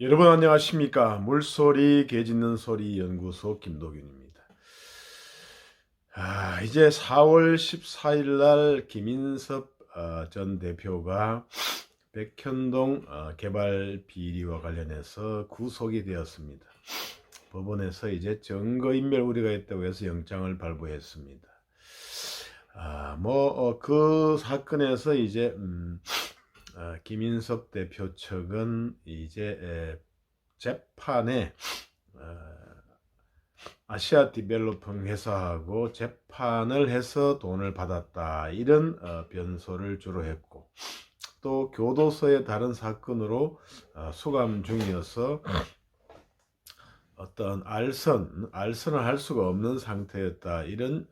여러분 안녕하십니까? 물소리 개짖는 소리 연구소 김도균입니다. 이제 4월 14일 날 김인섭 전 대표가 백현동 개발 비리와 관련해서 구속이 되었습니다. 법원에서 이제 증거인멸 우려가 있다고 해서 영장을 발부했습니다. 그 사건에서 이제 김인섭 대표 측은 이제 재판에 아시아 디벨로핑 회사하고 재판을 해서 돈을 받았다, 이런 변소를 주로 했고, 또 교도소의 다른 사건으로 수감 중이어서 어떤 알선을 할 수가 없는 상태였다, 이런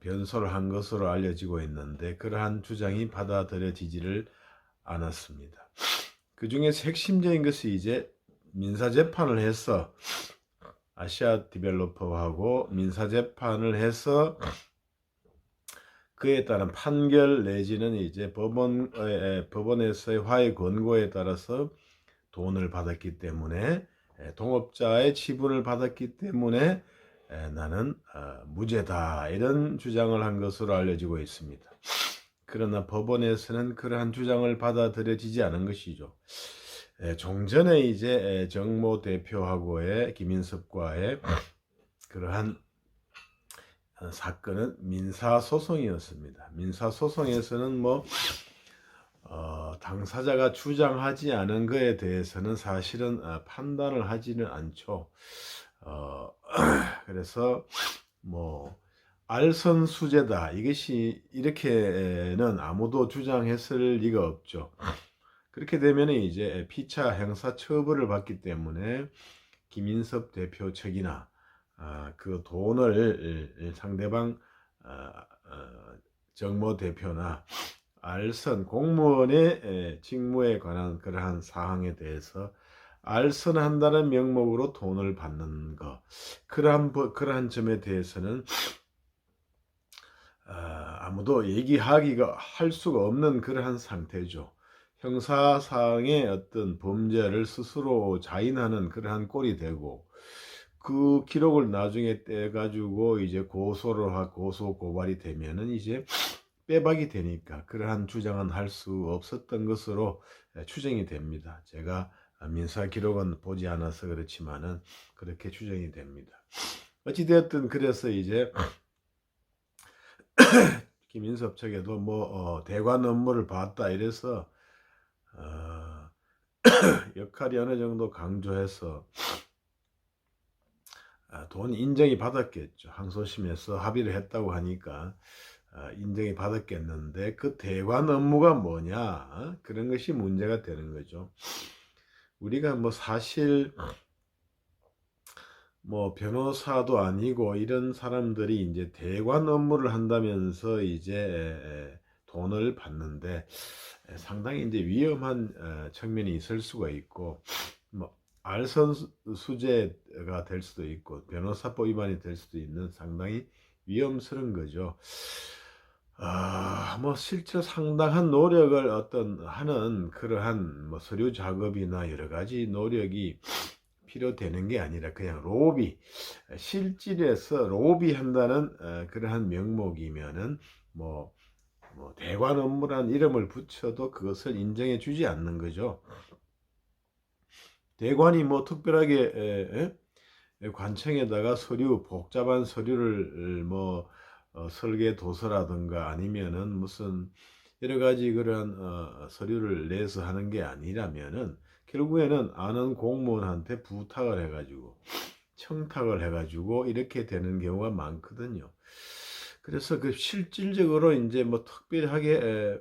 변소를 한 것으로 알려지고 있는데, 그러한 주장이 받아들여지지를 않았습니다. 그 중에서 핵심적인 것이 이제 민사재판을 해서 아시아 디벨로퍼하고 민사재판을 해서 그에 따른 판결 내지는 이제 법원에서의 화해 권고에 따라서 돈을 받았기 때문에, 동업자의 지분을 받았기 때문에 나는 무죄다, 이런 주장을 한 것으로 알려지고 있습니다. 그러나 법원에서는 그러한 주장을 받아들여지지 않은 것이죠. 종전에 이제 정모 대표하고의 김인섭과의 그러한 사건은 민사소송이었습니다. 민사소송에서는 당사자가 주장하지 않은 것에 대해서는 사실은 판단을 하지는 않죠. 그래서 알선수재다, 이것이 이렇게는 아무도 주장했을 리가 없죠. 그렇게 되면 이제 피차 형사 처벌을 받기 때문에 김인섭 대표 측이나 그 돈을 상대방 정모 대표나 알선 공무원의 직무에 관한 그러한 사항에 대해서 알선한다는 명목으로 돈을 받는 것, 그러한 점에 대해서는 아무도 얘기하기가 할 수가 없는 그러한 상태죠. 형사상의 어떤 범죄를 스스로 자인하는 그러한 꼴이 되고, 그 기록을 나중에 떼가지고 이제 고소를 하고 고소 고발이 되면은 이제 빼박이 되니까 그러한 주장은 할 수 없었던 것으로 추정이 됩니다. 제가 민사 기록은 보지 않아서 그렇지만은 그렇게 추정이 됩니다. 어찌되었든 그래서 이제 김인섭 측에도 대관 업무를 봤다 이래서 역할이 어느 정도 강조해서 돈 인정이 받았겠죠. 항소심에서 합의를 했다고 하니까 인정이 받았겠는데, 그 대관 업무가 뭐냐, 그런 것이 문제가 되는 거죠. 우리가 사실 변호사도 아니고 이런 사람들이 이제 대관 업무를 한다면서 이제 돈을 받는데, 상당히 이제 위험한 측면이 있을 수가 있고, 알선수재가 될 수도 있고 변호사법 위반이 될 수도 있는 상당히 위험스러운 거죠. 실제 상당한 노력을 하는 그러한 서류 작업이나 여러 가지 노력이 필요되는 게 아니라 그냥 실질에서 로비한다는 그러한 명목이면은 대관 업무란 이름을 붙여도 그것을 인정해 주지 않는 거죠. 대관이 특별하게 관청에다가 복잡한 서류를 설계 도서라든가 아니면은 무슨 여러 가지 그런 서류를 내서 하는 게 아니라면은 결국에는 아는 공무원한테 부탁을 해가지고 청탁을 해가지고 이렇게 되는 경우가 많거든요. 그래서 그 실질적으로 이제 특별하게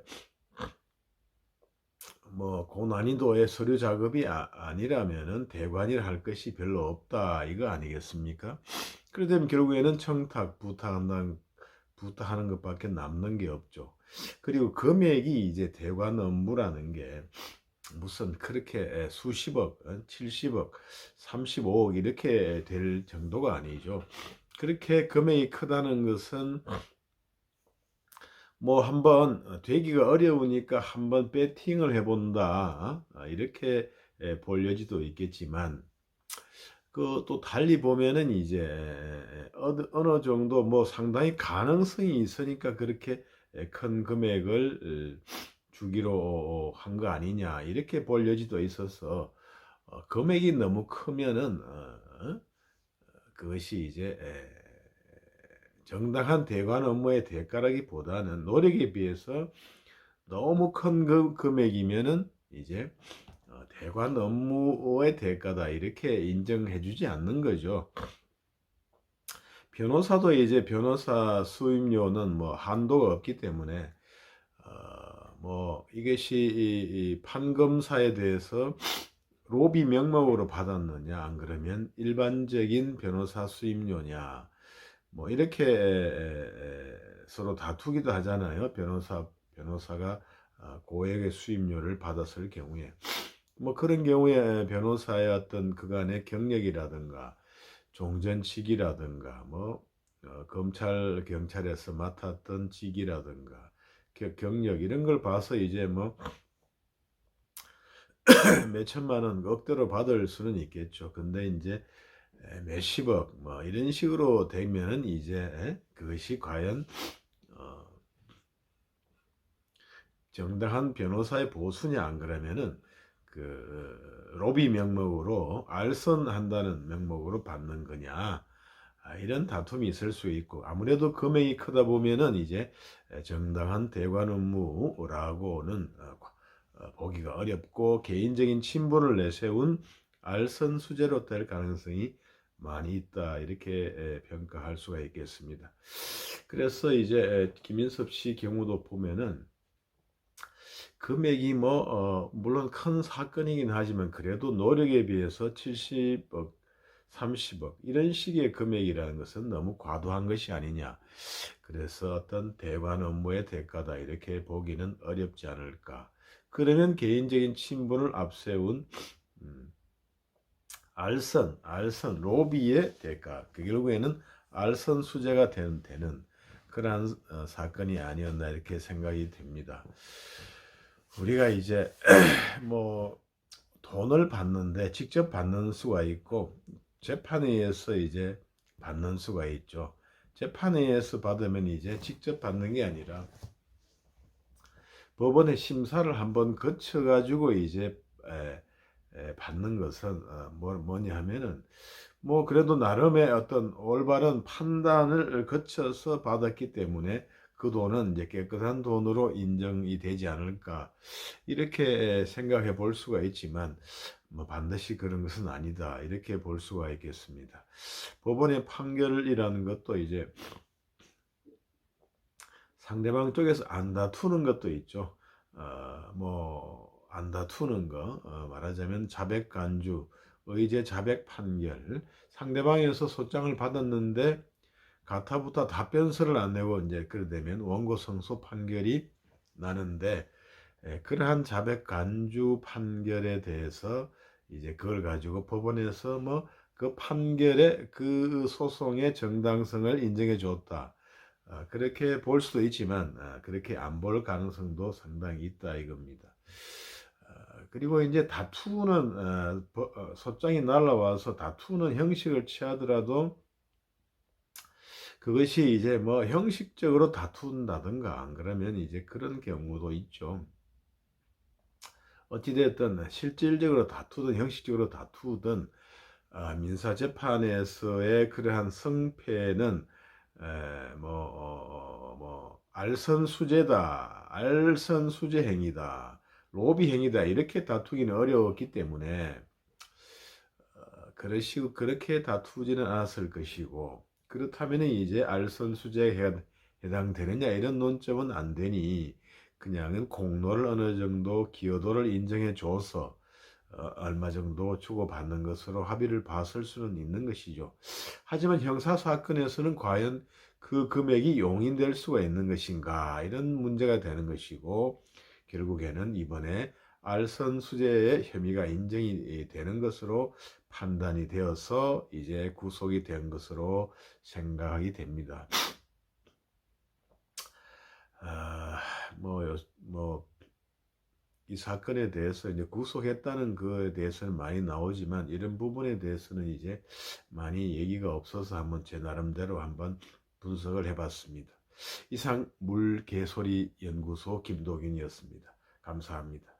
고난이도의 서류 작업이 아니라면은 대관이라 할 것이 별로 없다, 이거 아니겠습니까? 그러면 결국에는 청탁, 부탁하는 것밖에 남는 게 없죠. 그리고 금액이 이제 대관 업무라는 게 무슨 그렇게 수십억, 70억, 35억 이렇게 될 정도가 아니죠. 그렇게 금액이 크다는 것은 한번 되기가 어려우니까 한번 배팅을 해본다, 이렇게 볼 여지도 있겠지만 그 또 달리 보면은 이제 어느 정도 뭐 상당히 가능성이 있으니까 그렇게 큰 금액을 주기로 한 거 아니냐 이렇게 볼 여지도 있어서 금액이 너무 크면은 그것이 이제 정당한 대관 업무의 대가라기보다는 노력에 비해서 너무 큰 금액이면은 이제 대관 업무의 대가다 이렇게 인정해 주지 않는 거죠. 변호사도 이제 변호사 수임료는 뭐 한도가 없기 때문에 뭐 이것이 이 판검사에 대해서 로비 명목으로 받았느냐 안 그러면 일반적인 변호사 수임료냐 뭐 이렇게 서로 다투기도 하잖아요. 변호사가 고액의 수임료를 받았을 경우에 뭐 그런 경우에 변호사의 어떤 그간의 경력이라든가 종전직이라든가 뭐 검찰 경찰에서 맡았던 직이라든가 경력 이런 걸 봐서 이제 뭐 몇천만 원 억대로 받을 수는 있겠죠. 근데 이제 몇십억 뭐 이런 식으로 되면은 이제 그것이 과연 정당한 변호사의 보수냐 안 그러면은 그 로비 명목으로 알선한다는 명목으로 받는 거냐 이런 다툼이 있을 수 있고 아무래도 금액이 크다 보면은 이제 정당한 대관 업무라고는 보기가 어렵고 개인적인 친분을 내세운 알선 수재로 될 가능성이 많이 있다 이렇게 평가할 수가 있겠습니다. 그래서 이제 김인섭 씨 경우도 보면은 금액이 뭐 물론 큰 사건이긴 하지만 그래도 노력에 비해서 70억, 30억 이런 식의 금액이라는 것은 너무 과도한 것이 아니냐. 그래서 어떤 대관 업무의 대가다 이렇게 보기는 어렵지 않을까. 그러면 개인적인 친분을 앞세운 알선, 로비의 대가. 그 결국에는 알선 수재가 되는 그러한 사건이 아니었나 이렇게 생각이 됩니다. 우리가 이제 뭐 돈을 받는데 직접 받는 수가 있고 재판에 의해서 이제 받는 수가 있죠. 재판에 의해서 받으면 이제 직접 받는 게 아니라 법원의 심사를 한번 거쳐 가지고 이제 받는 것은 뭐냐 하면은 뭐 그래도 나름의 어떤 올바른 판단을 거쳐서 받았기 때문에 그 돈은 이제 깨끗한 돈으로 인정이 되지 않을까 이렇게 생각해 볼 수가 있지만 뭐 반드시 그런 것은 아니다 이렇게 볼 수가 있겠습니다. 법원의 판결이라는 것도 이제 상대방 쪽에서 안 다투는 것도 있죠. 뭐 안 다투는 거 말하자면 자백 간주, 의제 자백 판결 상대방에서 소장을 받았는데 가타부타 답변서를 안 내고 이제 그래 되면 원고 성소 판결이 나는데 그러한 자백 간주 판결에 대해서 이제 그걸 가지고 법원에서 뭐 그 판결의 그 소송의 정당성을 인정해 줬다. 그렇게 볼 수도 있지만 그렇게 안 볼 가능성도 상당히 있다 이겁니다. 그리고 이제 다투는 소장이 날라와서 다투는 형식을 취하더라도 그것이 이제 뭐 형식적으로 다툰다든가 안 그러면 이제 그런 경우도 있죠. 어찌됐든 실질적으로 다투든 형식적으로 다투든 민사재판에서의 그러한 성패는 뭐 알선수재다, 알선수재 행위다, 로비 행위다 이렇게 다투기는 어려웠기 때문에 그렇게 다투지는 않았을 것이고 그렇다면 이제 알선수재에 해당되느냐 이런 논점은 안 되니 그냥은 공로를 어느 정도 기여도를 인정해 줘서 얼마 정도 주고받는 것으로 합의를 봤을 수는 있는 것이죠. 하지만 형사사건에서는 과연 그 금액이 용인될 수가 있는 것인가 이런 문제가 되는 것이고 결국에는 이번에 알선수재의 혐의가 인정이 되는 것으로 판단이 되어서 이제 구속이 된 것으로 생각이 됩니다. 뭐 이 사건에 대해서 이제 구속했다는 거에 대해서는 많이 나오지만 이런 부분에 대해서는 이제 많이 얘기가 없어서 한번 제 나름대로 한번 분석을 해봤습니다. 이상 물개소리 연구소 김도균이었습니다. 감사합니다.